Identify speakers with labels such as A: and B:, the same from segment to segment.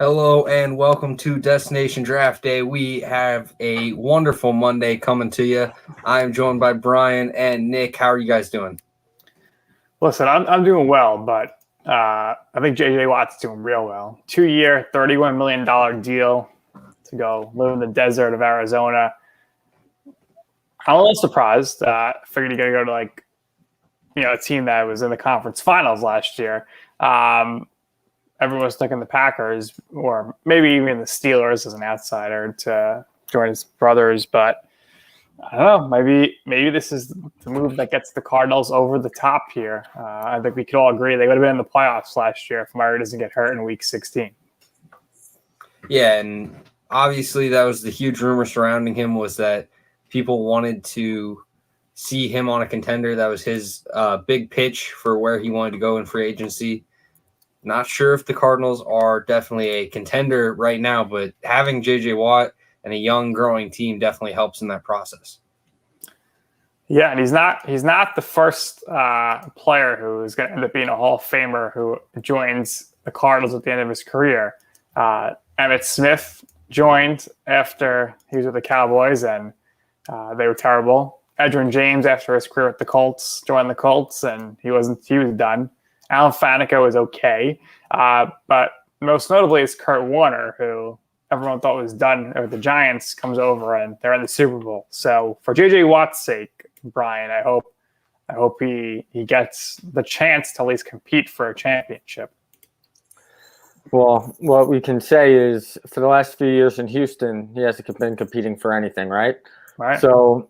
A: Hello and welcome to Destination Draft Day. We have a wonderful Monday coming to you. I am joined by Brian and Nick. How are you guys doing?
B: Listen, I'm doing well, but I think J.J. Watt's doing real well. 2-year, $31 million deal to go live in the desert of Arizona. I'm a little surprised. I figured he got to go to a team that was in the conference finals last year. Everyone was stuck in the Packers, or maybe even the Steelers as an outsider to join his brothers. But I don't know. Maybe this is the move that gets the Cardinals over the top here. I think we could all agree they would have been in the playoffs last year if Murray doesn't get hurt in Week 16.
A: Yeah, and obviously that was the huge rumor surrounding him, was that people wanted to see him on a contender. That was his big pitch for where he wanted to go in free agency. Not sure if the Cardinals are definitely a contender right now, but having J.J. Watt and a young, growing team definitely helps in that process.
B: Yeah, and he's not the first player who is going to end up being a Hall of Famer who joins the Cardinals at the end of his career. Emmitt Smith joined after he was with the Cowboys, and they were terrible. Edgerrin James, after his career with the Colts, joined the Colts, and he was done. Alan Faneca was okay, but most notably is Kurt Warner, who everyone thought was done with the Giants, comes over and they're in the Super Bowl. So for J.J. Watt's sake, Brian, I hope he gets the chance to at least compete for a championship.
C: Well, what we can say is for the last few years in Houston, he hasn't been competing for anything, right?
B: Right.
C: So,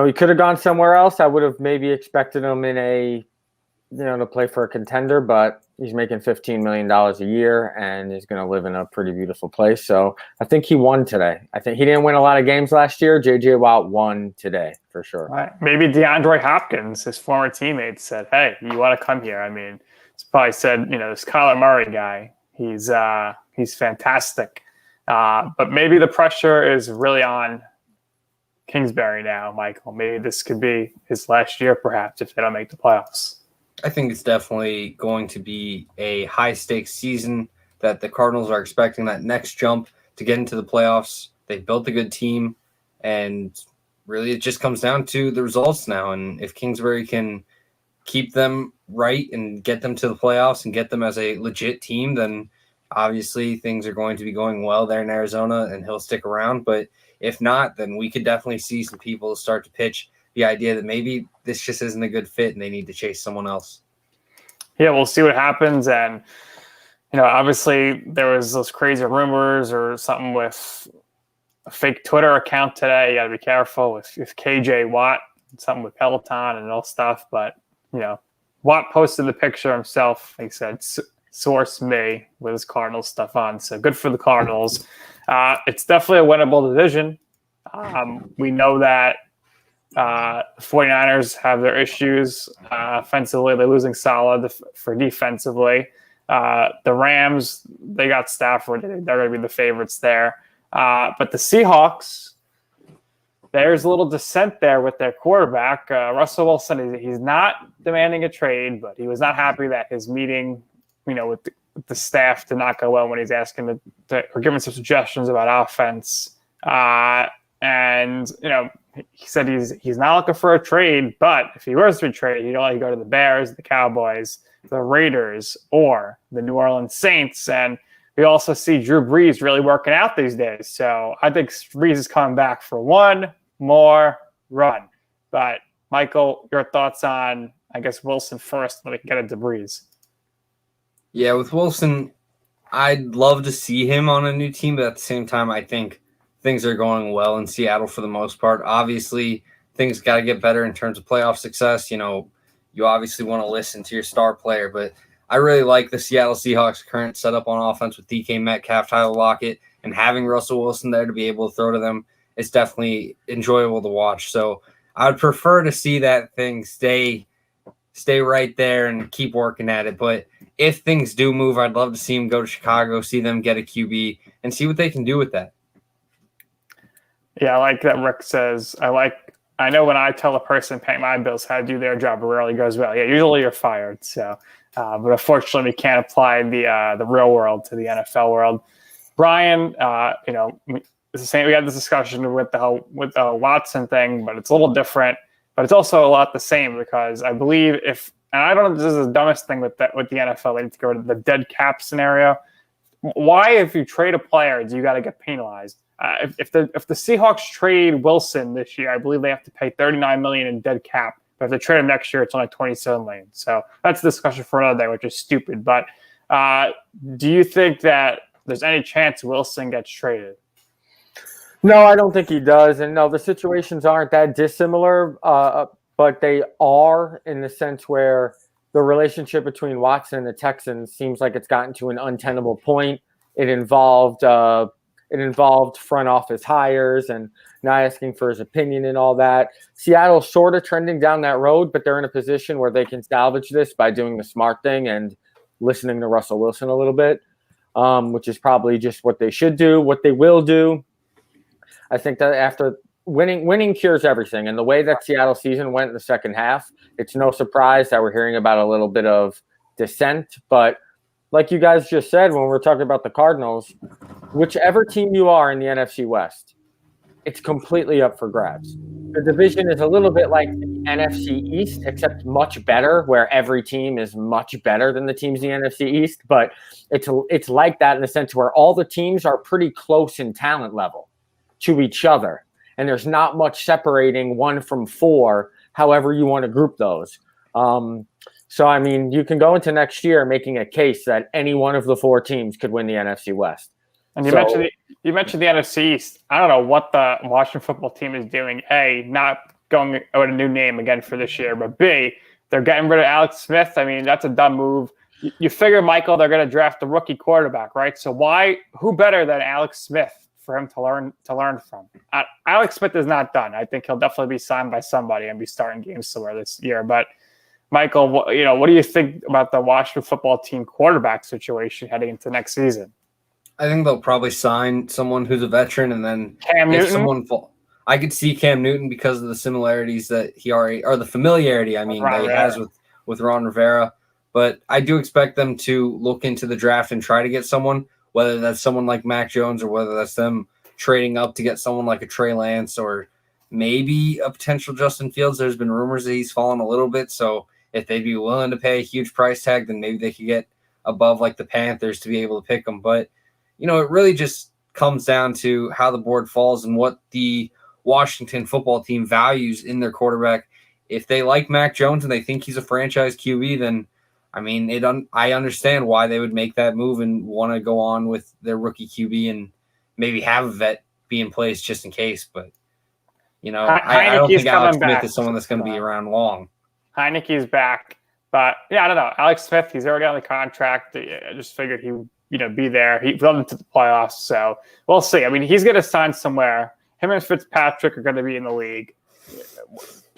C: he could have gone somewhere else. I would have maybe expected him to play for a contender, but he's making $15 million a year and he's going to live in a pretty beautiful place. So I think he won today. I think he didn't win a lot of games last year. J.J. Watt won today for sure.
B: Right. Maybe DeAndre Hopkins, his former teammate, said, "Hey, you want to come here?" I mean, it's probably said, this Kyler Murray guy, he's fantastic. But maybe the pressure is really on Kingsbury now, Michael. Maybe this could be his last year, perhaps, if they don't make the playoffs.
A: I think it's definitely going to be a high-stakes season that the Cardinals are expecting that next jump to get into the playoffs. They've built a good team, and really it just comes down to the results now. And if Kingsbury can keep them right and get them to the playoffs and get them as a legit team, then obviously things are going to be going well there in Arizona, and he'll stick around. But if not, then we could definitely see some people start to pitch the idea that maybe this just isn't a good fit and they need to chase someone else.
B: Yeah, we'll see what happens. And, obviously there was those crazy rumors or something with a fake Twitter account today. You got to be careful with KJ Watt, something with Peloton and all stuff. But, Watt posted the picture himself. He said, "Source me," with his Cardinals stuff on. So good for the Cardinals. It's definitely a winnable division. We know that the 49ers have their issues offensively. They're losing solid for defensively. The Rams, they got Stafford. They're going to be the favorites there. But the Seahawks, there's a little dissent there with their quarterback. Russell Wilson, he's not demanding a trade, but he was not happy that his meeting, with the staff did not go well when he's asking or giving some suggestions about offense. And he said he's not looking for a trade, but if he was to be traded, he'd only go to the Bears, the Cowboys, the Raiders, or the New Orleans Saints. And we also see Drew Brees really working out these days. So I think Brees is coming back for one more run. But Michael, your thoughts on, I guess, Wilson first, then we can get into Brees.
A: Yeah, with Wilson, I'd love to see him on a new team, but at the same time, I think things are going well in Seattle for the most part. Obviously, things got to get better in terms of playoff success. You obviously want to listen to your star player, but I really like the Seattle Seahawks' current setup on offense with DK Metcalf, Tyler Lockett, and having Russell Wilson there to be able to throw to them. It's definitely enjoyable to watch. So I would prefer to see that thing stay right there and keep working at it. But if things do move, I'd love to see him go to Chicago, see them get a QB, and see what they can do with that.
B: Yeah, I like that Rick says, I know when I tell a person paying my bills how to do their job, it rarely goes well. Yeah, usually you're fired. So But unfortunately, we can't apply the real world to the NFL world. Brian, it's the same. We had this discussion with the Watson thing, but it's a little different. But it's also a lot the same because I believe and I don't know if this is the dumbest thing with the NFL, they need to go to the dead cap scenario. Why, if you trade a player, do you got to get penalized? If the Seahawks trade Wilson this year, I believe they have to pay $39 million in dead cap. But if they trade him next year, it's only $27 million. So that's a discussion for another day, which is stupid. But do you think that there's any chance Wilson gets traded?
C: No, I don't think he does. And no, the situations aren't that dissimilar, but they are in the sense where the relationship between Watson and the Texans seems like it's gotten to an untenable point. It involved front office hires and not asking for his opinion and all that. Seattle's sort of trending down that road, but they're in a position where they can salvage this by doing the smart thing and listening to Russell Wilson a little bit, which is probably just what they should do. What they will do, I think that after winning cures everything. And the way that Seattle season went in the second half, it's no surprise that we're hearing about a little bit of dissent. But like you guys just said, when we're talking about the Cardinals, whichever team you are in the NFC West, it's completely up for grabs. The division is a little bit like the NFC East, except much better, where every team is much better than the teams in the NFC East. But it's like that in the sense where all the teams are pretty close in talent level to each other. And there's not much separating one from four, however you want to group those. So, I mean, you can go into next year making a case that any one of the four teams could win the NFC West.
B: And you mentioned the NFC East. I don't know what the Washington football team is doing. A, not going with a new name again for this year, but B, they're getting rid of Alex Smith. I mean, that's a dumb move. You figure, Michael, they're going to draft the rookie quarterback, right? So who better than Alex Smith for him to learn from? Alex Smith is not done. I think he'll definitely be signed by somebody and be starting games somewhere this year. But Michael, what do you think about the Washington football team quarterback situation heading into next season?
A: I think they'll probably sign someone who's a veteran, and then
B: Cam Newton.
A: I could see Cam Newton because of the similarities that the familiarity that he has with Ron Rivera. But I do expect them to look into the draft and try to get someone, whether that's someone like Mac Jones or whether that's them trading up to get someone like a Trey Lance or maybe a potential Justin Fields. There's been rumors that he's fallen a little bit, so if they'd be willing to pay a huge price tag, then maybe they could get above like the Panthers to be able to pick them. But it really just comes down to how the board falls and what the Washington football team values in their quarterback. If they like Mac Jones and they think he's a franchise QB, then, I mean, I understand why they would make that move and want to go on with their rookie QB and maybe have a vet be in place just in case. But, I don't think Alex Smith is someone that's going to be around long.
B: Heineke's back. But, yeah, I don't know. Alex Smith, he's already on the contract. I just figured he would be there. He got into the playoffs, so we'll see. I mean, he's going to sign somewhere. Him and Fitzpatrick are going to be in the league.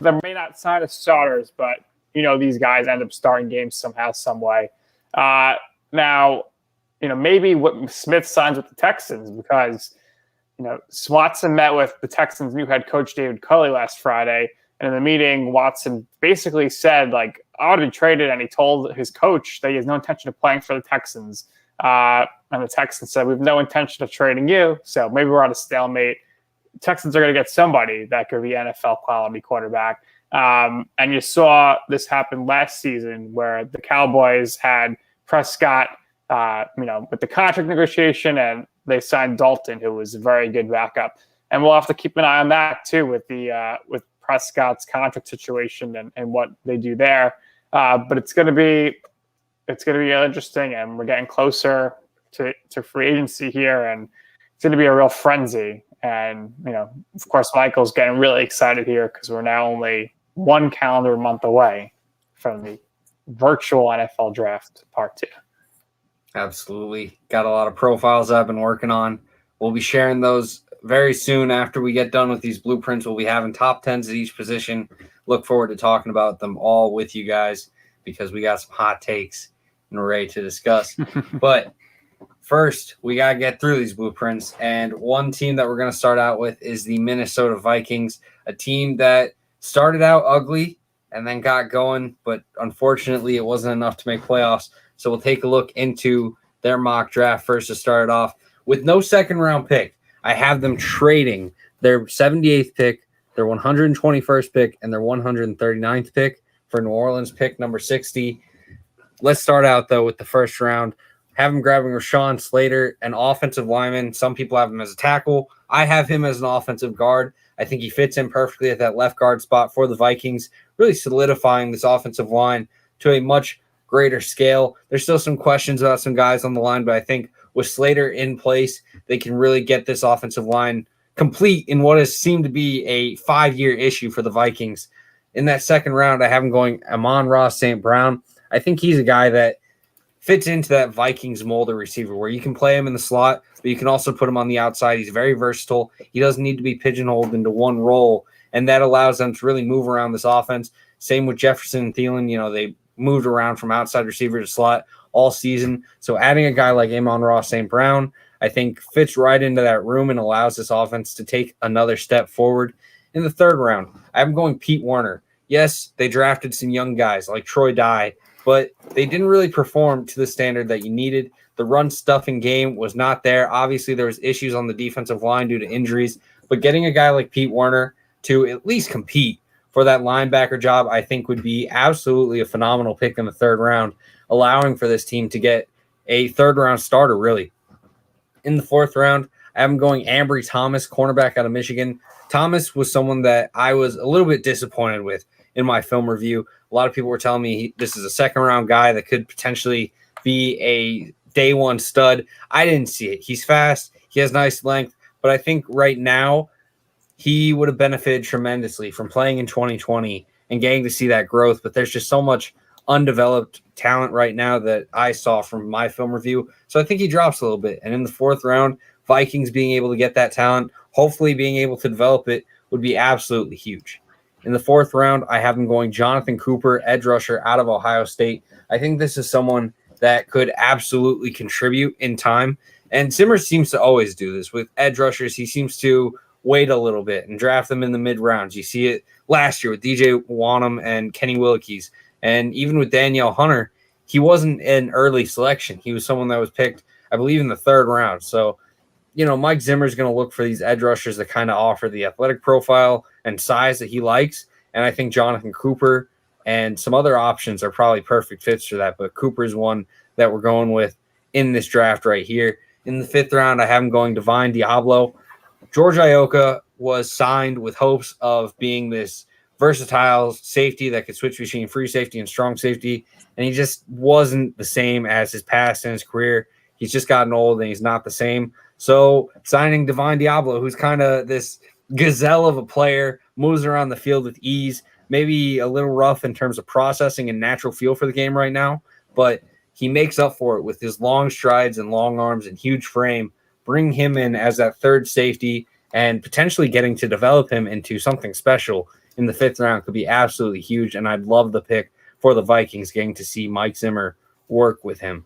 B: They may not sign as starters, but, these guys end up starting games somehow, some way. Now, maybe what Smith signs with the Texans because, Watson met with the Texans' new head coach, David Culley, last Friday. And in the meeting, Watson basically said, I want to be traded, and he told his coach that he has no intention of playing for the Texans. And the Texans said, we have no intention of trading you, so maybe we're on a stalemate. Texans are going to get somebody that could be NFL quality quarterback. And you saw this happen last season where the Cowboys had Prescott, with the contract negotiation, and they signed Dalton, who was a very good backup. And we'll have to keep an eye on that too with Prescott's contract situation and what they do there. But it's going to be interesting, and we're getting closer to free agency here, and it's going to be a real frenzy. And, of course, Michael's getting really excited here because we're now only one calendar month away from the virtual NFL draft part 2.
A: Absolutely. Got a lot of profiles I've been working on. We'll be sharing those very soon after we get done with these blueprints. We'll be having top 10s at each position. Look forward to talking about them all with you guys because we got some hot takes and we're ready to discuss. But first, we got to get through these blueprints. And one team that we're going to start out with is the Minnesota Vikings, a team that started out ugly and then got going, but unfortunately it wasn't enough to make playoffs. So we'll take a look into their mock draft first to start it off. With no second-round pick, I have them trading their 78th pick, their 121st pick, and their 139th pick for New Orleans pick number 60. Let's start out, though, with the first round. Have him grabbing Rashawn Slater, an offensive lineman. Some people have him as a tackle. I have him as an offensive guard. I think he fits in perfectly at that left guard spot for the Vikings, really solidifying this offensive line to a much greater scale. There's still some questions about some guys on the line, but I think with Slater in place, they can really get this offensive line complete in what has seemed to be a 5-year issue for the Vikings. In that second round, I have him going Amon-Ra St. Brown. I think he's a guy that fits into that Vikings mold of receiver where you can play him in the slot, but you can also put him on the outside. He's very versatile. He doesn't need to be pigeonholed into one role, and that allows them to really move around this offense. Same with Jefferson and Thielen. They moved around from outside receiver to slot all season. So adding a guy like Amon-Ra St. Brown, I think fits right into that room and allows this offense to take another step forward. In the third round, I'm going Pete Werner. Yes, they drafted some young guys like Troy Dye, but they didn't really perform to the standard that you needed. The run stuffing game was not there. Obviously, there was issues on the defensive line due to injuries, but getting a guy like Pete Werner to at least compete for that linebacker job, I think would be absolutely a phenomenal pick in the third round, allowing for this team to get a third-round starter, really. In the fourth round, I'm going Ambry Thomas, cornerback out of Michigan. Thomas was someone that I was a little bit disappointed with in my film review. A lot of people were telling me this is a second-round guy that could potentially be a day-one stud. I didn't see it. He's fast. He has nice length. But I think right now he would have benefited tremendously from playing in 2020 and getting to see that growth. But there's just so much undeveloped talent right now that I saw from my film review. So I think he drops a little bit. And in the fourth round, Vikings being able to get that talent, hopefully being able to develop it, would be absolutely huge. In the fourth round, I have him going Jonathan Cooper, edge rusher out of Ohio State. I think this is someone that could absolutely contribute in time. And Zimmer seems to always do this. With edge rushers, he seems to wait a little bit and draft them in the mid-rounds. You see it last year with DJ Wanham and Kenny Willekes. And even with Danielle Hunter, he wasn't an early selection. He was someone that was picked, I believe, in the third round. So, Mike Zimmer's going to look for these edge rushers that kind of offer the athletic profile and size that he likes. And I think Jonathan Cooper and some other options are probably perfect fits for that. But Cooper's one that we're going with in this draft right here. In the fifth round, I have him going Divine Diablo. George Iocca was signed with hopes of being this versatile safety that could switch between free safety and strong safety. And he just wasn't the same as his past in his career. He's just gotten old and he's not the same. So signing Divine Diablo, who's kind of this gazelle of a player, moves around the field with ease, maybe a little rough in terms of processing and natural feel for the game right now, but he makes up for it with his long strides and long arms and huge frame. Bring him in as that third safety and potentially getting to develop him into something special in the fifth round could be absolutely huge. And I'd love the pick for the Vikings getting to see Mike Zimmer work with him.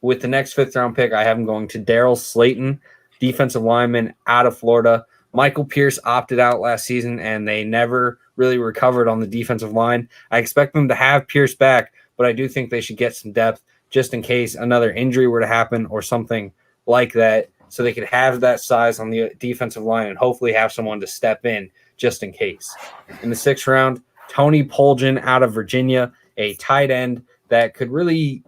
A: With the next fifth round pick, I have him going to Daryl Slayton, defensive lineman out of Florida. Michael Pierce opted out last season, and they never really recovered on the defensive line. I expect them to have Pierce back, but I do think they should get some depth just in case another injury were to happen or something like that, so they could have that size on the defensive line and hopefully have someone to step in just in case. In the sixth round, Tony Polgen out of Virginia, a tight end that could really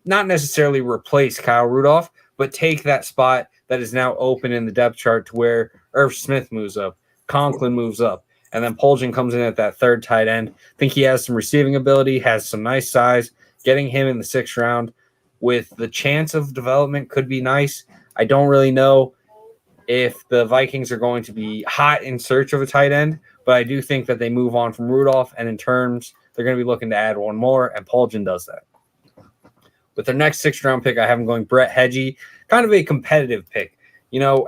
A: not necessarily replace Kyle Rudolph, but take that spot that is now open in the depth chart to where Irv Smith moves up, Conklin moves up, and then Polgen comes in at that third tight end. I think he has some receiving ability, has some nice size. Getting him in the sixth round with the chance of development could be nice. I don't really know if the Vikings are going to be hot in search of a tight end, but I do think that they move on from Rudolph, and in terms, they're going to be looking to add one more, and Polgen does that. With their next sixth-round pick, I have him going Brett Hedgie, kind of a competitive pick.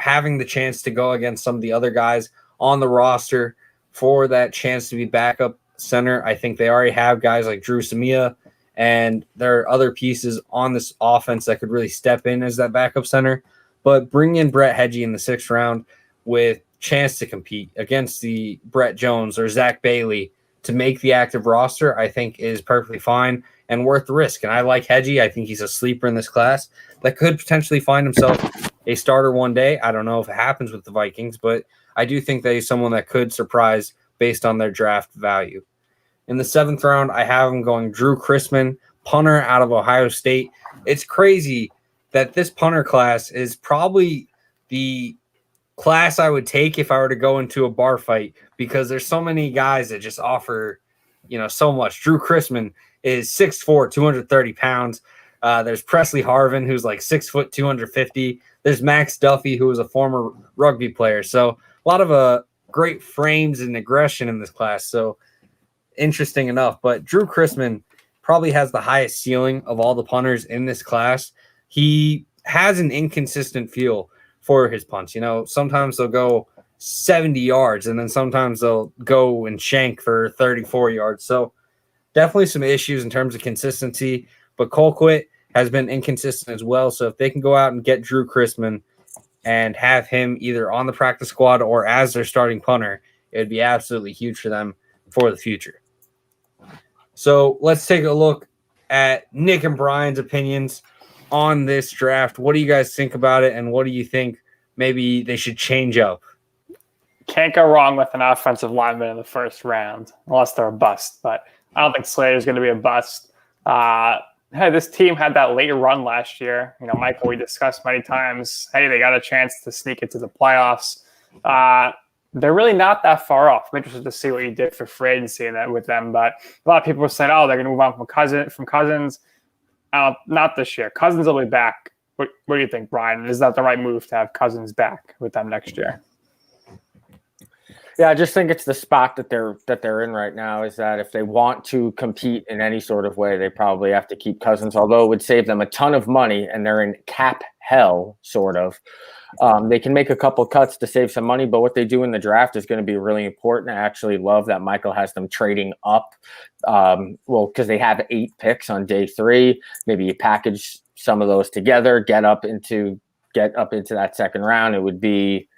A: Having the chance to go against some of the other guys on the roster for that chance to be backup center. I think they already have guys like Drew Samia, and there are other pieces on this offense that could really step in as that backup center. But bring in Brett Hedgie in the sixth round with chance to compete against the Brett Jones or Zach Bailey to make the active roster, I think is perfectly fine and worth the risk. And I like Hedgie. I think he's a sleeper in this class that could potentially find himself a starter one day. I don't know if it happens with the Vikings, but I do think that he's someone that could surprise based on their draft value. In the 7th round, I have him going Drew Chrisman, punter out of Ohio State. It's crazy that this punter class is probably the class I would take if I were to go into a bar fight, because there's so many guys that just offer, so much. Drew Chrisman is 6'4", 230 pounds. There's Presley Harvin, who's like 6 foot, 250. There's Max Duffy, who was a former rugby player. So a lot of great frames and aggression in this class. So interesting enough, but Drew Chrisman probably has the highest ceiling of all the punters in this class. He has an inconsistent feel for his punts. Sometimes they'll go 70 yards and then sometimes they'll go and shank for 34 yards. So definitely some issues in terms of consistency, but Colquitt has been inconsistent as well. So if they can go out and get Drew Chrisman and have him either on the practice squad or as their starting punter, it would be absolutely huge for them for the future. So let's take a look at Nick and Brian's opinions on this draft. What do you guys think about it, and what do you think maybe they should change up?
B: Can't go wrong with an offensive lineman in the first round, unless they're a bust. But I don't think Slater's going to be a bust. Hey, this team had that late run last year. Michael, we discussed many times, hey, they got a chance to sneak into the playoffs. They're really not that far off. I'm interested to see what you did for free agency and that with them. But a lot of people were saying, oh, they're going to move on from Cousins. Not this year. Cousins will be back. What do you think, Brian? Is that the right move to have Cousins back with them next year?
C: Yeah, I just think it's the spot that they're in right now, is that if they want to compete in any sort of way, they probably have to keep Cousins, although it would save them a ton of money and they're in cap hell, sort of. They can make a couple cuts to save some money, but what they do in the draft is going to be really important. I actually love that Michael has them trading up. Because they have 8 picks on day 3. Maybe you package some of those together, get up into that second round. It would be,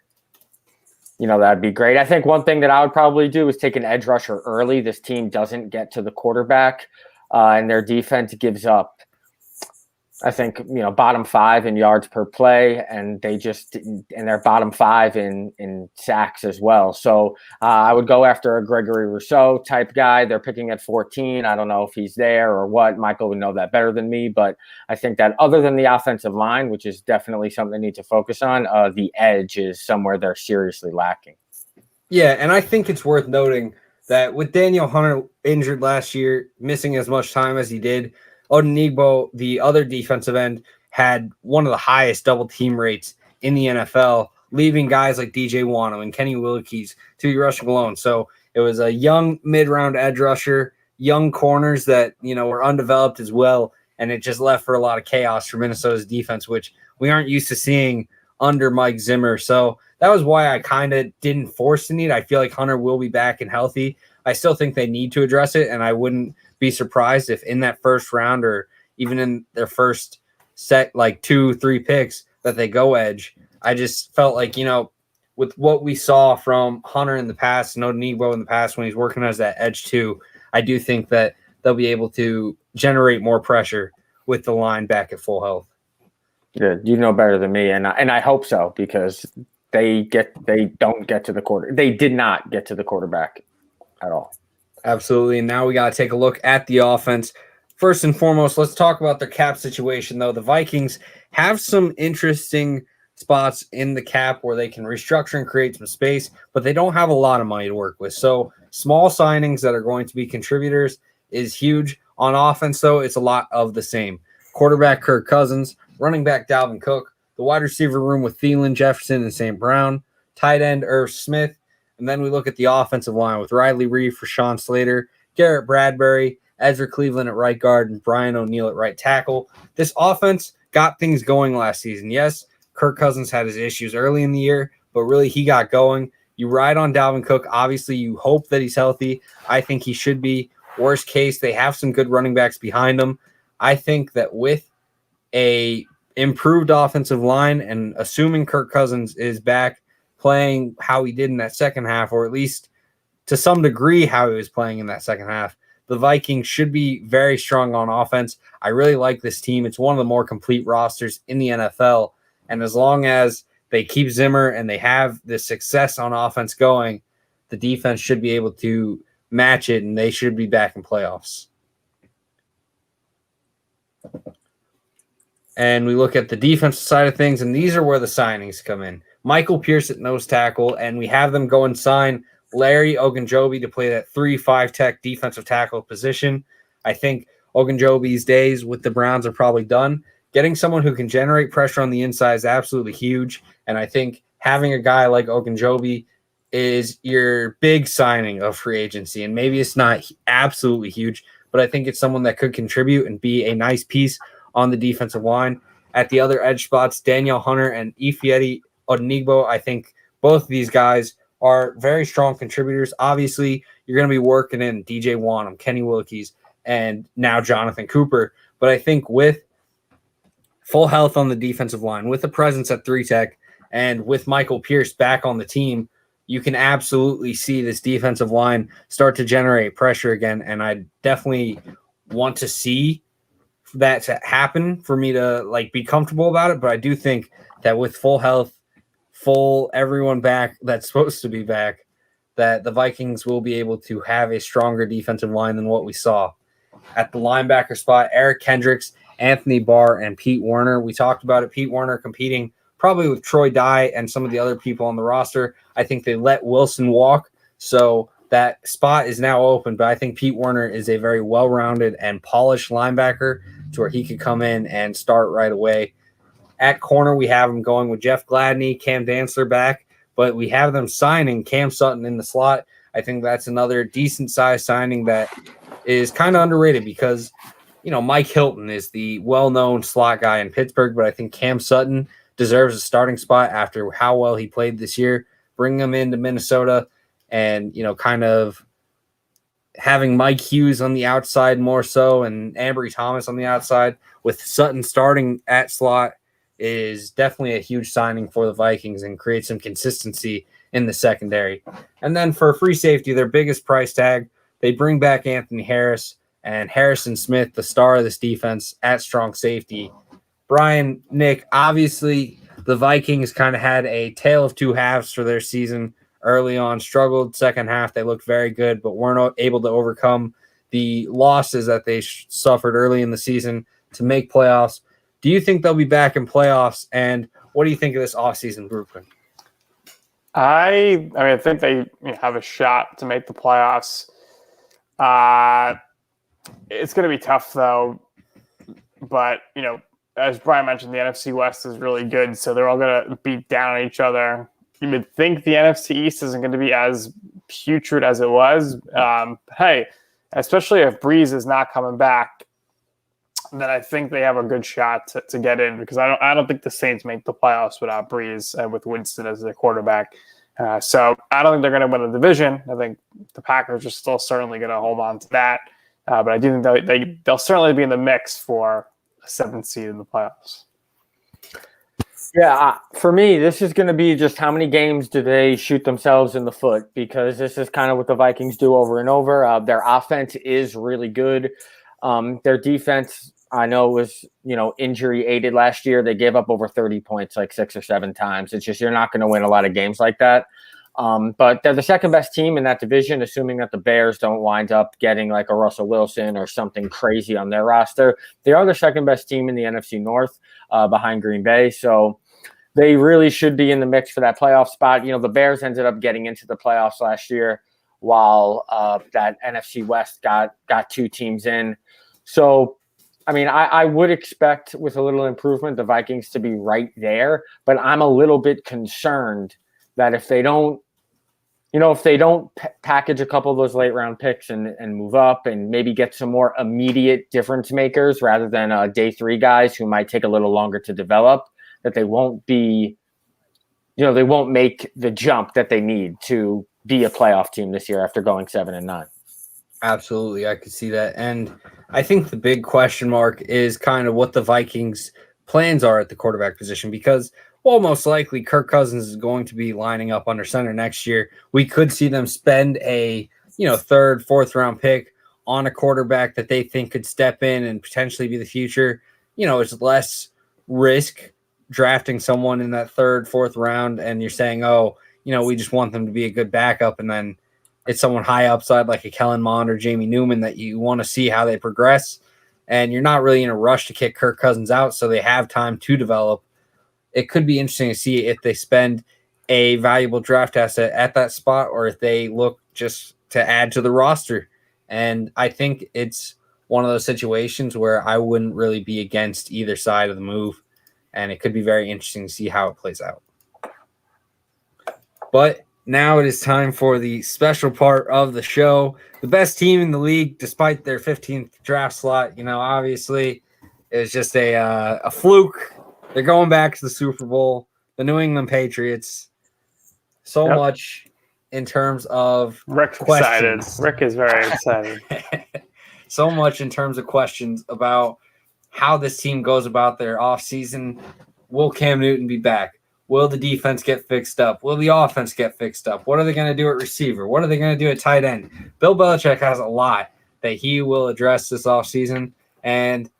C: that'd be great. I think one thing that I would probably do is take an edge rusher early. This team doesn't get to the quarterback, and their defense gives up, I think, bottom 5 in yards per play, and they're bottom 5 in sacks as well. So I would go after a Gregory Rousseau type guy. They're picking at 14. I don't know if he's there or what. Michael would know that better than me, but I think that other than the offensive line, which is definitely something they need to focus on, the edge is somewhere they're seriously lacking.
A: Yeah, and I think it's worth noting that with Daniel Hunter injured last year, missing as much time as he did, Odenigbo, the other defensive end, had one of the highest double team rates in the NFL, leaving guys like DJ Wano and Kenny Willekes to be rushing alone. So it was a young mid-round edge rusher, young corners that, were undeveloped as well, and it just left for a lot of chaos for Minnesota's defense, which we aren't used to seeing under Mike Zimmer. So that was why I kind of didn't force the need. I feel like Hunter will be back and healthy. I still think they need to address it, and I wouldn't be surprised if in that first round or even in their first set, like 2-3 picks, that they go edge. I just felt like, with what we saw from Hunter in the past and Odenigbo in the past when he's working as that edge too, I do think that they'll be able to generate more pressure with the line back at full health.
C: Yeah, you know better than me, and I hope so, because they don't get to the quarter. They did not get to the quarterback at all.
A: Absolutely. And now we got to take a look at the offense. First and foremost, let's talk about their cap situation, though. The Vikings have some interesting spots in the cap where they can restructure and create some space, but they don't have a lot of money to work with. So small signings that are going to be contributors is huge. On offense, though, it's a lot of the same. Quarterback Kirk Cousins, running back Dalvin Cook, the wide receiver room with Thielen, Jefferson, and St. Brown, tight end Irv Smith. And then we look at the offensive line with Riley Reeve for Sean Slater, Garrett Bradbury, Ezra Cleveland at right guard, and Brian O'Neill at right tackle. This offense got things going last season. Yes, Kirk Cousins had his issues early in the year, but really he got going. You ride on Dalvin Cook. Obviously, you hope that he's healthy. I think he should be. Worst case, they have some good running backs behind him. I think that with a improved offensive line and assuming Kirk Cousins is back playing how he did in that second half, or at least to some degree how he was playing in that second half. The Vikings should be very strong on offense. I really like this team. It's one of the more complete rosters in the NFL. And as long as they keep Zimmer and they have the success on offense going, the defense should be able to match it, and they should be back in playoffs. And we look at the defensive side of things, and these are where the signings come in. Michael Pierce at nose tackle, and we have them go and sign Larry Ogunjobi to play that 3-5 tech defensive tackle position. I think Ogunjobi's days with the Browns are probably done. Getting someone who can generate pressure on the inside is absolutely huge, and I think having a guy like Ogunjobi is your big signing of free agency, and maybe it's not absolutely huge, but I think it's someone that could contribute and be a nice piece on the defensive line. At the other edge spots, Danielle Hunter and Ifeadi Odenigbo, I think both of these guys are very strong contributors. Obviously, you're going to be working in DJ Wanham, Kenny Willekes, and now Jonathan Cooper. But I think with full health on the defensive line, with a presence at 3-tech, and with Michael Pierce back on the team, you can absolutely see this defensive line start to generate pressure again. And I definitely want to see that to happen for me to be comfortable about it. But I do think that with full health, full everyone back that's supposed to be back, that the Vikings will be able to have a stronger defensive line than what we saw. At the linebacker spot, Eric Kendricks, Anthony Barr, and Pete Werner. We talked about it. Pete Werner competing probably with Troy Dye and some of the other people on the roster. I think they let Wilson walk, so that spot is now open. But I think Pete Werner is a very well-rounded and polished linebacker to where he could come in and start right away. At corner, we have him going with Jeff Gladney, Cam Dantzler back, but we have them signing Cam Sutton in the slot. I think that's another decent-sized signing that is kind of underrated because, Mike Hilton is the well-known slot guy in Pittsburgh, but I think Cam Sutton deserves a starting spot after how well he played this year. Bring him into Minnesota and, kind of having Mike Hughes on the outside more so and Ambry Thomas on the outside with Sutton starting at slot is definitely a huge signing for the Vikings and create some consistency in the secondary. And then for free safety, their biggest price tag, they bring back Anthony Harris and Harrison Smith, the star of this defense, at strong safety. Brian, Nick, obviously the Vikings kind of had a tale of two halves for their season. Early on, struggled. Second half, they looked very good, but weren't able to overcome the losses that they suffered early in the season to make playoffs. Do you think they'll be back in playoffs? And what do you think of this offseason grouping?
B: I think they have a shot to make the playoffs. It's going to be tough, though. But, as Brian mentioned, the NFC West is really good, so they're all going to beat down on each other. You would think the NFC East isn't going to be as putrid as it was. Hey, especially if Breeze is not coming back, then I think they have a good shot to get in because I don't think the Saints make the playoffs without Breeze and with Winston as their quarterback. So I don't think they're going to win the division. I think the Packers are still certainly going to hold on to that. But I do think they'll certainly be in the mix for a 7th seed in the playoffs.
C: Yeah, for me, this is going to be just how many games do they shoot themselves in the foot, because this is kind of what the Vikings do over and over. Their offense is really good. Their defense, I know, was injury aided last year. They gave up over 30 points like 6 or 7 times. It's just you're not going to win a lot of games like that. But they're the second best team in that division, assuming that the Bears don't wind up getting like a Russell Wilson or something crazy on their roster. They are the second best team in the NFC North behind Green Bay. So they really should be in the mix for that playoff spot. The Bears ended up getting into the playoffs last year while that NFC West got 2 teams in. So, I would expect with a little improvement, the Vikings to be right there, but I'm a little bit concerned that if they don't package a couple of those late round picks and move up and maybe get some more immediate difference makers rather than day 3 guys who might take a little longer to develop, that they won't be, they won't make the jump that they need to be a playoff team this year after going 7-9.
A: Absolutely. I could see that. And I think the big question mark is kind of what the Vikings plans are at the quarterback position, because well, most likely Kirk Cousins is going to be lining up under center next year. We could see them spend a, third, fourth round pick on a quarterback that they think could step in and potentially be the future. It's less risk drafting someone in that third, fourth round, and you're saying, we just want them to be a good backup, and then it's someone high upside like a Kellen Mond or Jamie Newman that you want to see how they progress, and you're not really in a rush to kick Kirk Cousins out, so they have time to develop. It could be interesting to see if they spend a valuable draft asset at that spot or if they look just to add to the roster. And I think it's one of those situations where I wouldn't really be against either side of the move, and it could be very interesting to see how it plays out. But now it is time for the special part of the show. The best team in the league, despite their 15th draft slot, obviously it was just a fluke. They're going back to the Super Bowl. The New England Patriots. So much in terms of
B: Rick's
A: questions.
B: excited. Rick is very excited.
A: So much in terms of questions about how this team goes about their offseason. Will Cam Newton be back? Will the defense get fixed up? Will the offense get fixed up? What are they going to do at receiver? What are they going to do at tight end? Bill Belichick has a lot that he will address this offseason. And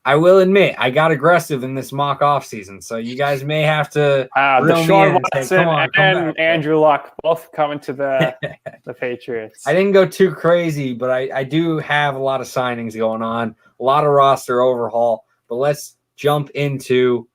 A: I will admit, I got aggressive in this mock offseason. So you guys may have to
B: Deshaun Watson
A: say, come
B: and
A: back,
B: Andrew Luck both coming to the Patriots.
A: I didn't go too crazy, but I do have a lot of signings going on, a lot of roster overhaul. But let's jump into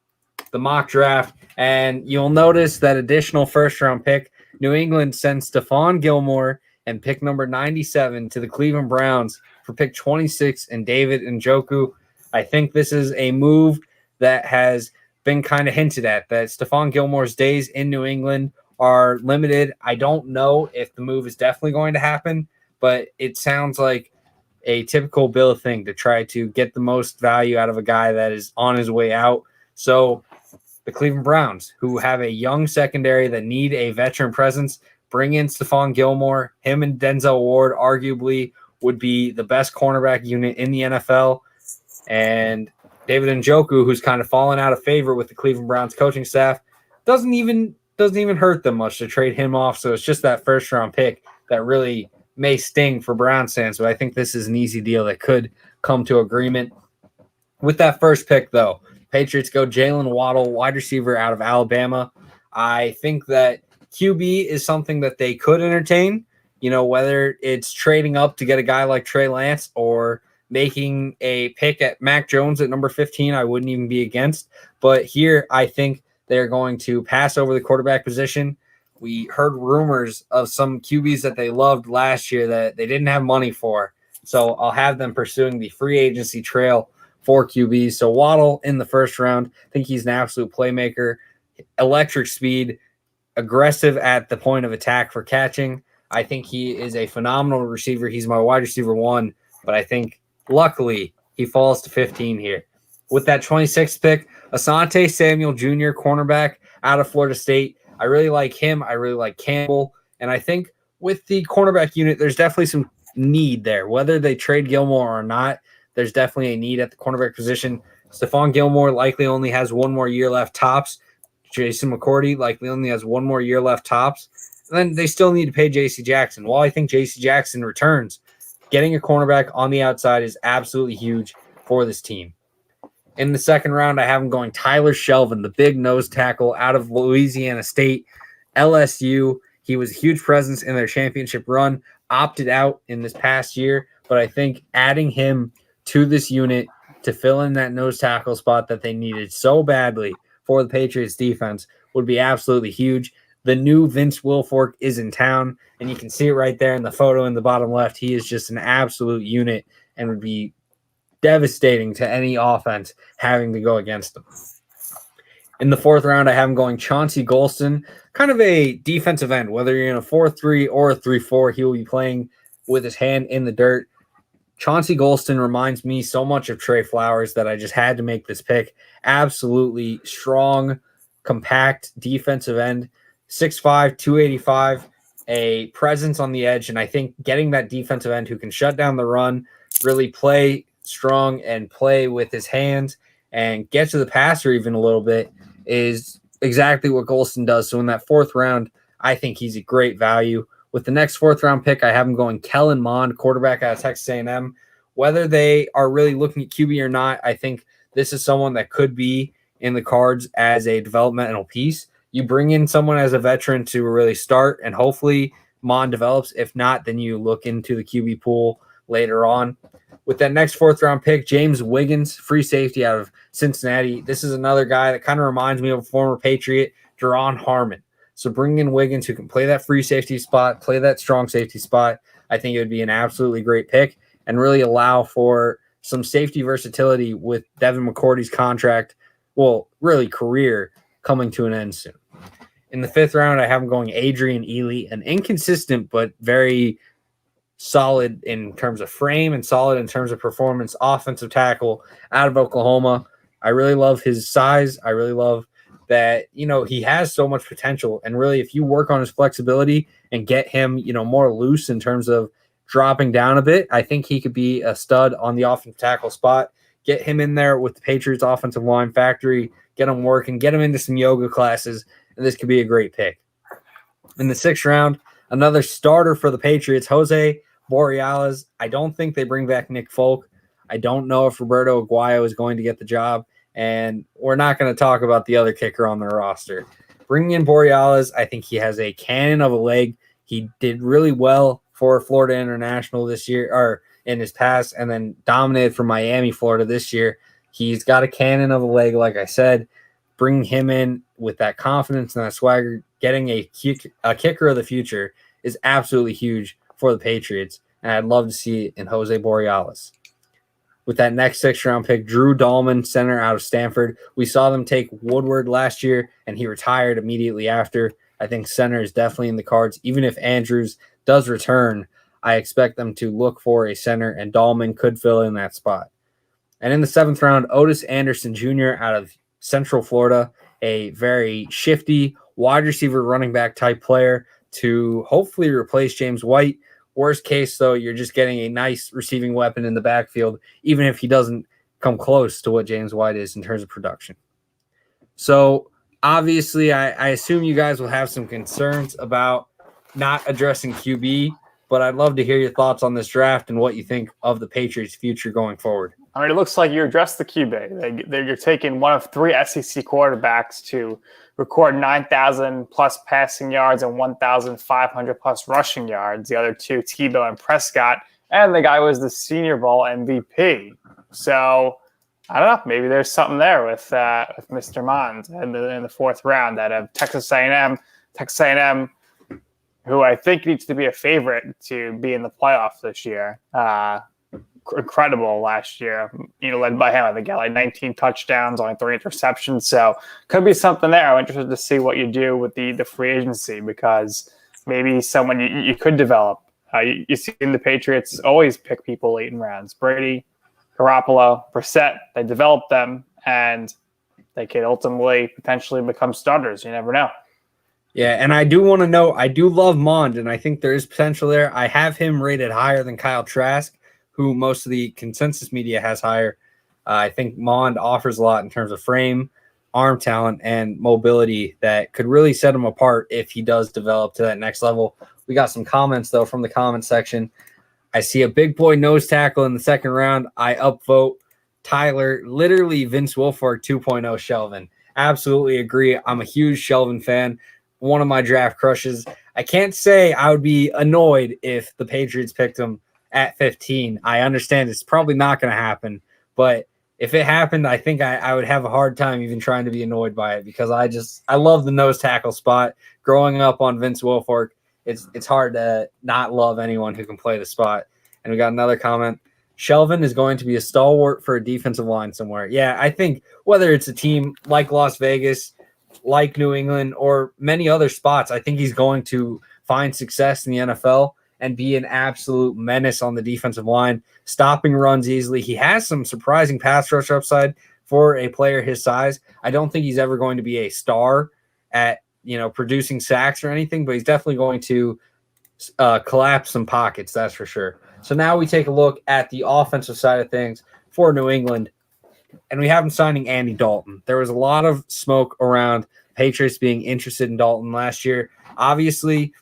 A: the mock draft. And you'll notice that additional first-round pick, New England sends Stephon Gilmore and pick number 97 to the Cleveland Browns for pick 26 and David Njoku. I think this is a move that has been kind of hinted at, that Stephon Gilmore's days in New England are limited. I don't know if the move is definitely going to happen, but it sounds like a typical Bill thing to try to get the most value out of a guy that is on his way out. So the Cleveland Browns, who have a young secondary that need a veteran presence, bring in Stephon Gilmore. Him and Denzel Ward arguably would be the best cornerback unit in the NFL. And David Njoku, who's kind of fallen out of favor with the Cleveland Browns coaching staff, doesn't even hurt them much to trade him off. So it's just that first round pick that really may sting for Browns fans. But I think this is an easy deal that could come to agreement. With that first pick, though, Patriots go Jalen Waddle, wide receiver out of Alabama. I think that QB is something that they could entertain, whether it's trading up to get a guy like Trey Lance or making a pick at Mac Jones at number 15, I wouldn't even be against. But here, I think they're going to pass over the quarterback position. We heard rumors of some QBs that they loved last year that they didn't have money for. So I'll have them pursuing the free agency trail for QBs. So Waddle in the first round, I think he's an absolute playmaker, electric speed, aggressive at the point of attack for catching. I think he is a phenomenal receiver. He's my wide receiver 1, but I think luckily he falls to 15 here. With that 26th pick, Asante Samuel Jr., cornerback out of Florida State. I really like him. I really like Campbell. And I think with the cornerback unit, there's definitely some need there. Whether they trade Gilmore or not, there's definitely a need at the cornerback position. Stephon Gilmore likely only has one more year left tops. Jason McCourty likely only has one more year left tops. And then they still need to pay J.C. Jackson. While I think J.C. Jackson returns, getting a cornerback on the outside is absolutely huge for this team. In the second round, I have him going Tyler Shelvin, the big nose tackle out of Louisiana State, LSU. He was a huge presence in their championship run, opted out in this past year, but I think adding him to this unit to fill in that nose tackle spot that they needed so badly for the Patriots defense would be absolutely huge. The new Vince Wilfork is in town, and you can see it right there in the photo in the bottom left. He is just an absolute unit and would be devastating to any offense having to go against them. In the fourth round, I have him going Chauncey Golston, kind of a defensive end. Whether you're in a 4-3 or a 3-4, he will be playing with his hand in the dirt. Chauncey Golston reminds me so much of Trey Flowers that I just had to make this pick. Absolutely strong, compact defensive end, 6'5", 285, a presence on the edge, and I think getting that defensive end who can shut down the run, really play strong and play with his hands and get to the passer even a little bit is exactly what Golston does. So in that 4th round, I think he's a great value. With the next 4th round pick, I have him going Kellen Mond, quarterback out of Texas A&M. Whether they are really looking at QB or not, I think this is someone that could be in the cards as a developmental piece. You bring in someone as a veteran to really start, and hopefully Mond develops. If not, then you look into the QB pool later on. With that next 4th round pick, James Wiggins, free safety out of Cincinnati. This is another guy that kind of reminds me of a former Patriot, Jerron Harmon. So bringing in Wiggins, who can play that free safety spot, play that strong safety spot, I think it would be an absolutely great pick and really allow for some safety versatility with Devin McCourty's contract, well, really career, coming to an end soon. In the 5th round, I have him going Adrian Ely, an inconsistent but very solid in terms of frame and solid in terms of performance offensive tackle out of Oklahoma. I really love his size. I really love that, he has so much potential. And really, if you work on his flexibility and get him, more loose in terms of dropping down a bit, I think he could be a stud on the offensive tackle spot. Get him in there with the Patriots offensive line factory, get him working, get him into some yoga classes, and this could be a great pick. In the 6th round, another starter for the Patriots, Jose Borealis. I don't think they bring back Nick Folk. I don't know if Roberto Aguayo is going to get the job, and we're not going to talk about the other kicker on their roster. Bringing in Borealis, I think he has a cannon of a leg. He did really well for Florida International this year, or in his past, and then dominated for Miami, Florida this year. He's got a cannon of a leg, like I said. Bringing him in with that confidence and that swagger, getting a kicker of the future is absolutely huge for the Patriots, and I'd love to see it in Jose Borealis. With that next 6th round pick, Drew Dahlman, center out of Stanford. We saw them take Woodward last year, and he retired immediately after. I think center is definitely in the cards. Even if Andrews does return, I expect them to look for a center, and Dahlman could fill in that spot. And in the 7th round, Otis Anderson Jr. out of Central Florida, a very shifty wide receiver running back type player to hopefully replace James White. Worst case, though, you're just getting a nice receiving weapon in the backfield, even if he doesn't come close to what James White is in terms of production. So obviously, I assume you guys will have some concerns about not addressing QB, but I'd love to hear your thoughts on this draft and what you think of the Patriots' future going forward.
B: I mean, it looks like you addressed the QB. You're taking one of 3 SEC quarterbacks to record 9,000 plus passing yards and 1,500 plus rushing yards. The other 2, Tebow and Prescott, and the guy was the Senior Bowl MVP. So I don't know. Maybe there's something there with Mr. Mond in the 4th round out of Texas A&M. Texas A&M, who I think needs to be a favorite to be in the playoffs this year. Incredible last year, led by him. I think he got like 19 touchdowns, only 3 interceptions. So could be something there. I'm interested to see what you do with the free agency, because maybe someone you could develop. You see the Patriots always pick people late in rounds. Brady, Garoppolo, Brissett, they develop them, and they could ultimately potentially become starters. You never know.
A: Yeah, and I do want to know, I do love Mond, and I think there is potential there. I have him rated higher than Kyle Trask, who most of the consensus media has higher. I think Mond offers a lot in terms of frame, arm talent, and mobility that could really set him apart if he does develop to that next level. We got some comments, though, from the comment section. I see a big boy nose tackle in the 2nd round. I upvote Tyler, literally Vince Wilfork 2.0 Shelvin. Absolutely agree. I'm a huge Shelvin fan. One of my draft crushes. I can't say I would be annoyed if the Patriots picked him at 15. I understand it's probably not going to happen, but if it happened, I think I would have a hard time even trying to be annoyed by it, because I love the nose tackle spot. Growing up on Vince Wilfork, it's hard to not love anyone who can play the spot. And we got another comment. Shelvin is going to be a stalwart for a defensive line somewhere. Yeah, I think whether it's a team like Las Vegas, like New England, or many other spots, I think he's going to find success in the NFL and be an absolute menace on the defensive line, stopping runs easily. He has some surprising pass rush upside for a player his size. I don't think he's ever going to be a star at, producing sacks or anything, but he's definitely going to collapse some pockets, that's for sure. So now we take a look at the offensive side of things for New England, and we have him signing Andy Dalton. There was a lot of smoke around Patriots being interested in Dalton last year. Obviously,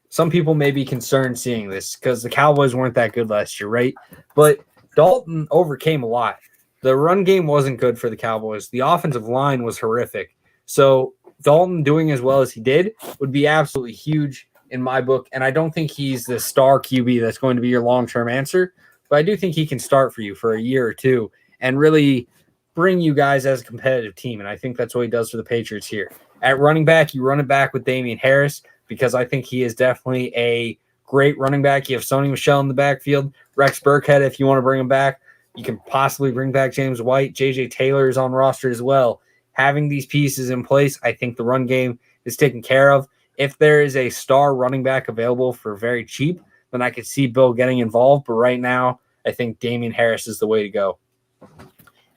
A: some people may be concerned seeing this because the Cowboys weren't that good last year, right? But Dalton overcame a lot. The run game wasn't good for the Cowboys. The offensive line was horrific. So Dalton doing as well as he did would be absolutely huge in my book. And I don't think he's the star QB that's going to be your long-term answer, but I do think he can start for you for a year or two and really bring you guys as a competitive team. And I think that's what he does for the Patriots here. At running back, you run it back with Damian Harris because I think he is definitely a great running back. You have Sony Michel in the backfield, Rex Burkhead if you want to bring him back. You can possibly bring back James White. J.J. Taylor is on roster as well. Having these pieces in place, I think the run game is taken care of. If there is a star running back available for very cheap, then I could see Bill getting involved. But right now, I think Damian Harris is the way to go.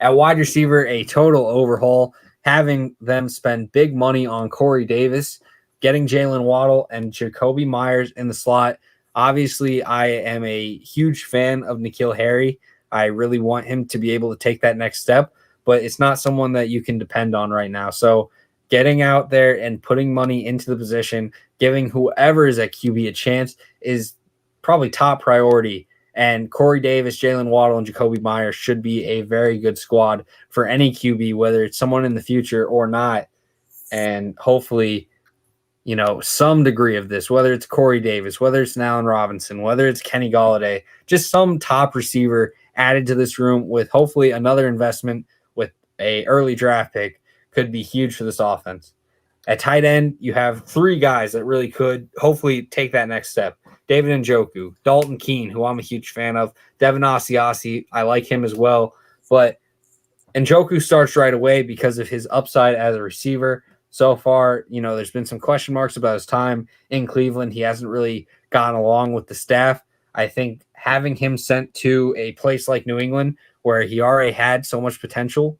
A: At wide receiver, a total overhaul, having them spend big money on Corey Davis, getting Jalen Waddle and Jacoby Myers in the slot. Obviously, I am a huge fan of N'Keal Harry. I really want him to be able to take that next step, but it's not someone that you can depend on right now. So getting out there and putting money into the position, giving whoever is at QB a chance is probably top priority. And Corey Davis, Jalen Waddle, and Jacoby Myers should be a very good squad for any QB, whether it's someone in the future or not. And hopefully, some degree of this, whether it's Corey Davis, whether it's Allen Robinson, whether it's Kenny Golladay, just some top receiver added to this room with hopefully another investment with a early draft pick could be huge for this offense. At tight end, you have three guys that really could hopefully take that next step. David Njoku, Dalton Keene, who I'm a huge fan of, Devin Asiasi, I like him as well. But Njoku starts right away because of his upside as a receiver. So far, there's been some question marks about his time in Cleveland. He hasn't really gone along with the staff. I think having him sent to a place like New England where he already had so much potential,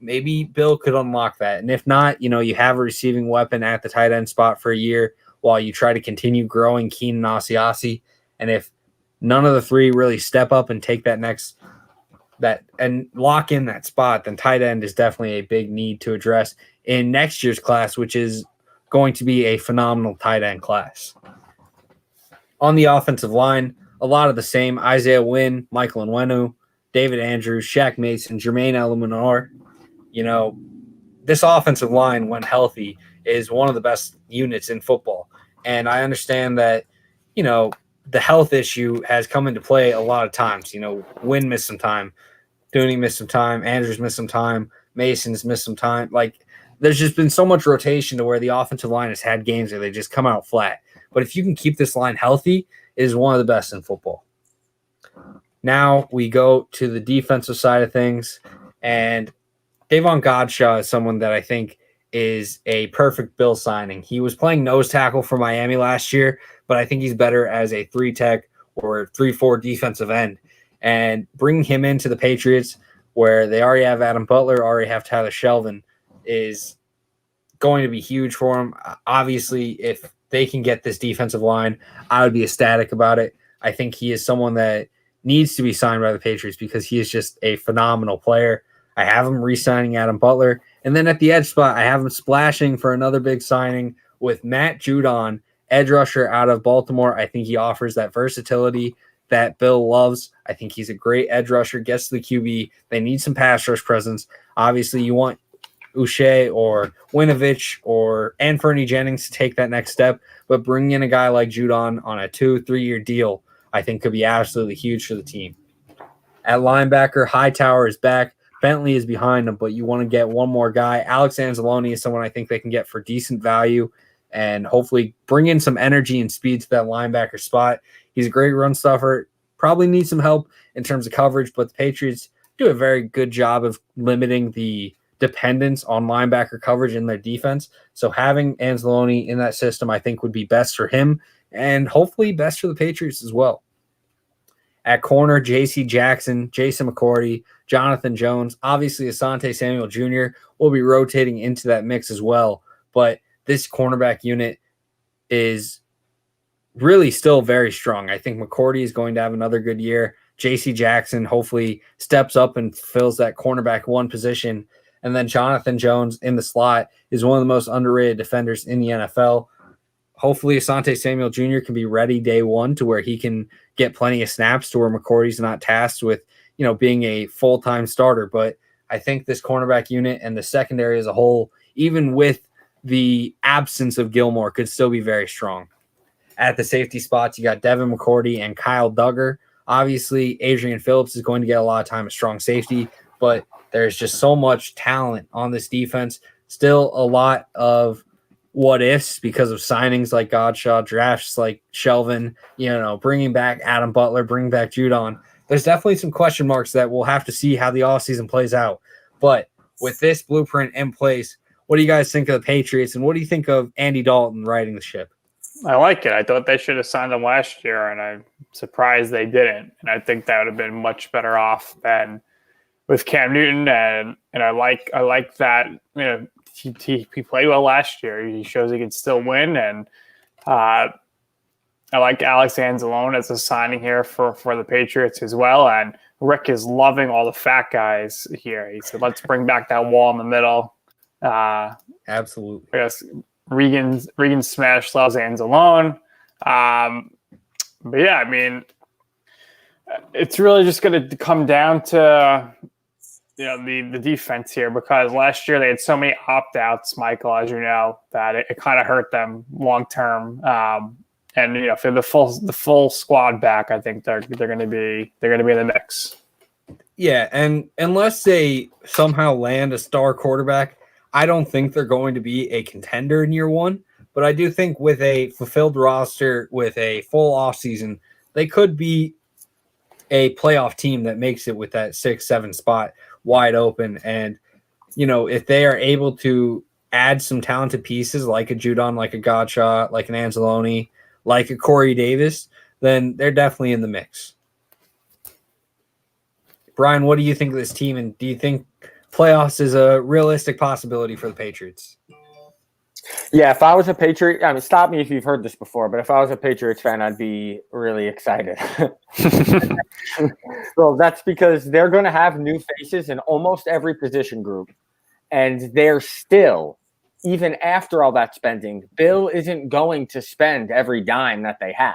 A: maybe Bill could unlock that. And if not, you have a receiving weapon at the tight end spot for a year while you try to continue growing Keene and Asiasi. And if none of the three really step up and take that and lock in that spot, then tight end is definitely a big need to address in next year's class, which is going to be a phenomenal tight end class. On the offensive line, a lot of the same: Isaiah Wynn, Michael Onwenu, David Andrews, Shaq Mason, Jermaine Eluemunor. This offensive line, when healthy, is one of the best units in football. And I understand that, the health issue has come into play a lot of times. Wynn missed some time, Dooney missed some time, Andrews missed some time, Mason's missed some time. There's just been so much rotation to where the offensive line has had games where they just come out flat. But if you can keep this line healthy, it is one of the best in football. Now we go to the defensive side of things, and Davon Godchaux is someone that I think is a perfect Bill signing. He was playing nose tackle for Miami last year, but I think he's better as a 3-tech or 3-4 defensive end. And bringing him into the Patriots, where they already have Adam Butler, already have Tyler Shelvin, is going to be huge for him. Obviously, if they can get this defensive line, I would be ecstatic about it. I think he is someone that needs to be signed by the Patriots because he is just a phenomenal player. I have him re-signing Adam Butler. And then at the edge spot, I have him splashing for another big signing with Matt Judon, edge rusher out of Baltimore. I think he offers that versatility that Bill loves. I think he's a great edge rusher, gets to the QB. They need some pass rush presence. Obviously, you want Uche or Winovich or Anthony Jennings to take that next step, but bringing in a guy like Judon on a 2-3 year deal, I think could be absolutely huge for the team. At linebacker, Hightower is back. Bentley is behind him, but you want to get one more guy. Alex Anzalone is someone I think they can get for decent value and hopefully bring in some energy and speed to that linebacker spot. He's a great run stuffer. Probably needs some help in terms of coverage, but the Patriots do a very good job of limiting the dependence on linebacker coverage in their defense. So having Anzalone in that system, I think, would be best for him and hopefully best for the Patriots as well. At corner, J.C. Jackson, Jason McCourty, Jonathan Jones. Obviously, Asante Samuel Jr. will be rotating into that mix as well. But this cornerback unit is really still very strong. I think McCourty is going to have another good year. J.C. Jackson hopefully steps up and fills that cornerback 1 position. And then Jonathan Jones in the slot is one of the most underrated defenders in the NFL. Hopefully Asante Samuel Jr. can be ready day one to where he can get plenty of snaps to where McCourty's not tasked with, being a full-time starter. But I think this cornerback unit and the secondary as a whole, even with the absence of Gilmore, could still be very strong. At the safety spots, you got Devin McCourty and Kyle Duggar. Obviously, Adrian Phillips is going to get a lot of time as strong safety, but there's just so much talent on this defense. Still a lot of what ifs because of signings like Godshaw, drafts like Shelvin, bringing back Adam Butler, bringing back Judon. There's definitely some question marks that we'll have to see how the offseason plays out. But with this blueprint in place, what do you guys think of the Patriots, and what do you think of Andy Dalton riding the ship?
B: I like it. I thought they should have signed him last year, and I'm surprised they didn't. And I think that would have been much better off than with Cam Newton. And I like that. He played well last year. He shows he can still win. And I like Alex Anzalone as a signing here for the Patriots as well. And Rick is loving all the fat guys here. He said, let's bring back that wall in the middle.
A: Absolutely.
B: I guess Regan Smash loves Anzalone. But yeah, I mean, it's really just going to come down to the defense here, because last year they had so many opt-outs, Michael, as you know, that it kind of hurt them long term. And for the full squad back, I think they're going to be in the mix.
A: Yeah, and unless they somehow land a star quarterback, I don't think they're going to be a contender in year one. But I do think with a fulfilled roster, with a full offseason, they could be a playoff team that makes it with that 6-7 spot wide open. And, if they are able to add some talented pieces like a Judon, like a Godshaw, like an Anzalone, like a Corey Davis, then they're definitely in the mix. Brian, what do you think of this team, and do you think playoffs is a realistic possibility for the Patriots?
C: Yeah, if I was a Patriot, stop me if you've heard this before, but if I was a Patriots fan, I'd be really excited. Well, that's because they're going to have new faces in almost every position group, and they're still, even after all that spending, Bill isn't going to spend every dime that they have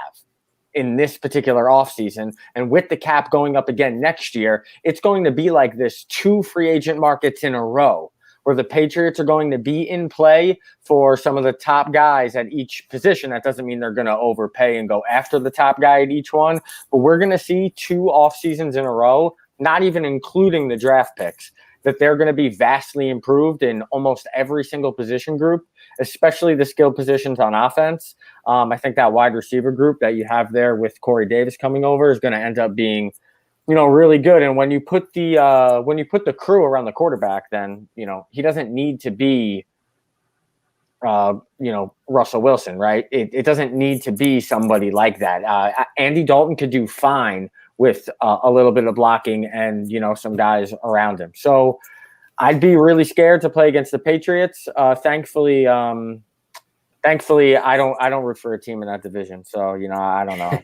C: in this particular offseason. And with the cap going up again next year, it's going to be like this 2 free agent markets in a row where the Patriots are going to be in play for some of the top guys at each position. That doesn't mean they're going to overpay and go after the top guy at each one, but we're going to see 2 off seasons in a row, not even including the draft picks, that they're going to be vastly improved in almost every single position group, especially the skill positions on offense. I think that wide receiver group that you have there with Corey Davis coming over is going to end up being, really good. And when you put the crew around the quarterback, then, he doesn't need to be, Russell Wilson, right? It doesn't need to be somebody like that. Andy Dalton could do fine with a little bit of blocking and, some guys around him. So I'd be really scared to play against the Patriots. Thankfully, I don't root for a team in that division. So, I don't know.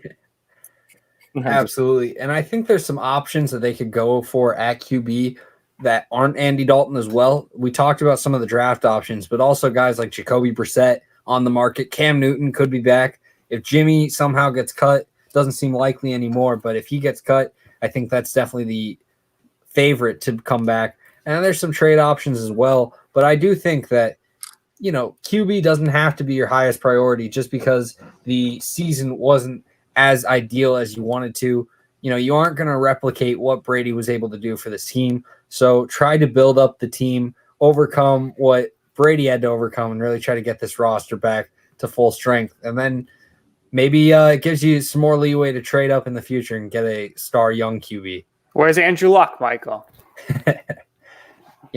A: Absolutely. And I think there's some options that they could go for at QB that aren't Andy Dalton as well. We talked about some of the draft options, but also guys like Jacoby Brissett on the market. Cam Newton could be back. If Jimmy somehow gets cut, doesn't seem likely anymore, but if he gets cut, I think that's definitely the favorite to come back. And there's some trade options as well, but I do think that, QB doesn't have to be your highest priority just because the season wasn't as ideal as you wanted to. You aren't going to replicate what Brady was able to do for this team. So try to build up the team, overcome what Brady had to overcome, and really try to get this roster back to full strength. And then maybe it gives you some more leeway to trade up in the future and get a star young QB.
B: Where's Andrew Luck, Michael?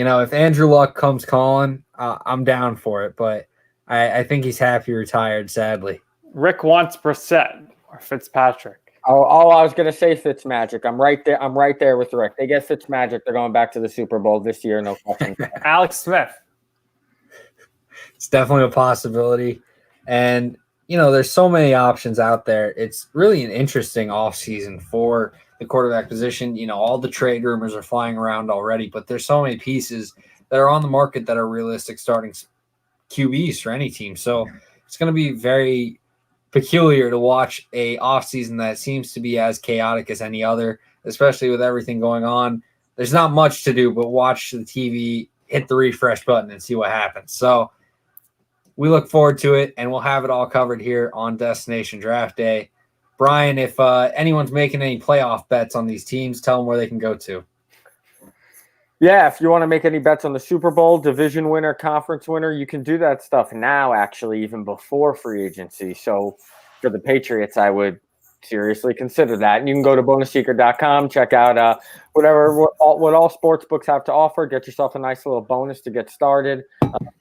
A: If Andrew Luck comes calling, I'm down for it. But I think he's happy retired, sadly.
B: Rick wants Brissett or Fitzpatrick.
C: Oh, I was going to say Fitzmagic. I'm right there with Rick. They get Fitzmagic. They're going back to the Super Bowl this year. No question.
B: Alex Smith.
A: It's definitely a possibility. And, there's so many options out there. It's really an interesting offseason for the quarterback position. All the trade rumors are flying around already, but there's so many pieces that are on the market that are realistic starting QBs for any team. So it's going to be very peculiar to watch a offseason that seems to be as chaotic as any other, especially with everything going on. There's not much to do but watch the TV, hit the refresh button, and see what happens. So we look forward to it, and we'll have it all covered here on Destination Draft Day. Brian, if anyone's making any playoff bets on these teams, tell them where they can go to.
C: Yeah, if you want to make any bets on the Super Bowl, division winner, conference winner, you can do that stuff now, actually, even before free agency. So for the Patriots, I would seriously consider that. And you can go to bonusseeker.com, check out what all sports books have to offer. Get yourself a nice little bonus to get started.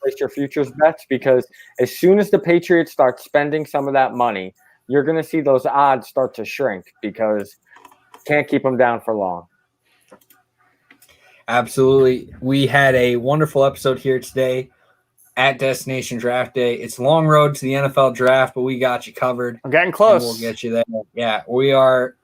C: Place your futures bets, because as soon as the Patriots start spending some of that money, you're going to see those odds start to shrink, because you can't keep them down for long.
A: Absolutely. We had a wonderful episode here today at Destination Draft Day. It's a long road to the NFL draft, but we got you covered.
B: I'm getting close.
A: We'll get you there. Yeah, we are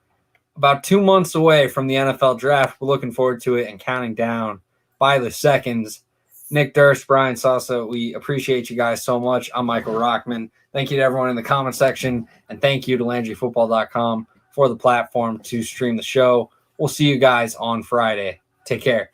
A: about 2 months away from the NFL draft. We're looking forward to it and counting down by the seconds. Nick Durst, Brian Salsa, we appreciate you guys so much. I'm Michael Rockman. Thank you to everyone in the comment section, and thank you to LandryFootball.com for the platform to stream the show. We'll see you guys on Friday. Take care.